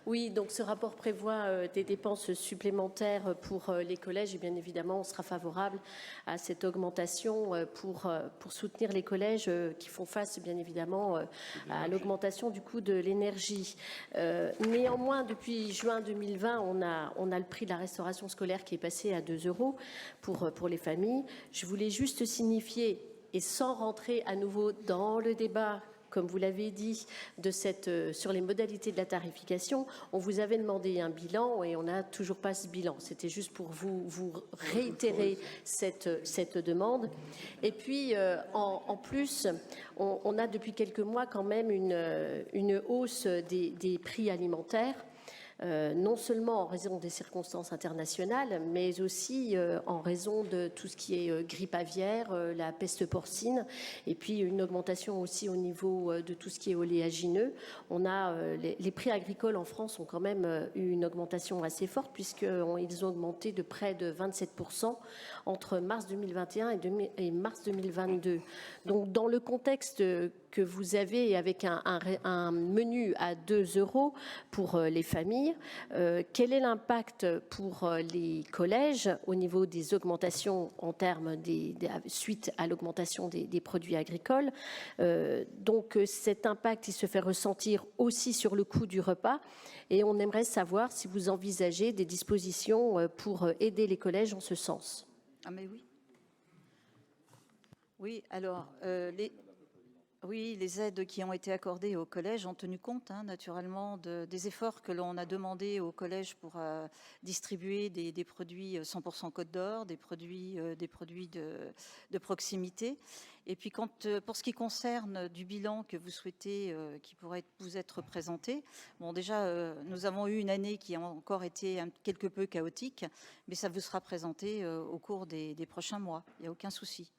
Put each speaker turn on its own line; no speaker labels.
Oui, donc ce rapport prévoit des dépenses supplémentaires pour les collèges et bien évidemment on sera favorable à cette augmentation pour soutenir les collèges qui font face bien évidemment à l'augmentation du coût de l'énergie. Néanmoins, depuis juin 2020, on a le prix de la restauration scolaire qui est passé à 2 € pour les familles. Je voulais juste signifier, et sans rentrer à nouveau dans le débat, comme vous l'avez dit, sur les modalités de la tarification, on vous avait demandé un bilan et on n'a toujours pas ce bilan. C'était juste pour vous réitérer cette demande. Et puis, en plus, on a depuis quelques mois quand même une hausse des prix alimentaires. Non seulement en raison des circonstances internationales, mais aussi en raison de tout ce qui est grippe aviaire, la peste porcine, et puis une augmentation aussi au niveau de tout ce qui est oléagineux. On a les prix agricoles en France ont quand même eu une augmentation assez forte puisqu'ils ont augmenté de près de 27% entre mars 2021 et mars 2022. Donc dans le contexte que vous avez avec un menu à 2 € pour les familles, quel est l'impact pour les collèges au niveau des augmentations en termes suite à l'augmentation des produits agricoles? Donc cet impact, il se fait ressentir aussi sur le coût du repas et on aimerait savoir si vous envisagez des dispositions pour aider les collèges en ce sens.
Ah mais oui. Oui, alors les aides qui ont été accordées au collège ont tenu compte naturellement des efforts que l'on a demandé au collège pour distribuer des produits 100% Côte d'Or, des produits de proximité. Et puis pour ce qui concerne du bilan que vous souhaitez, qui pourrait vous être présenté, bon déjà nous avons eu une année qui a encore été quelque peu chaotique, mais ça vous sera présenté au cours des prochains mois, il n'y a aucun souci.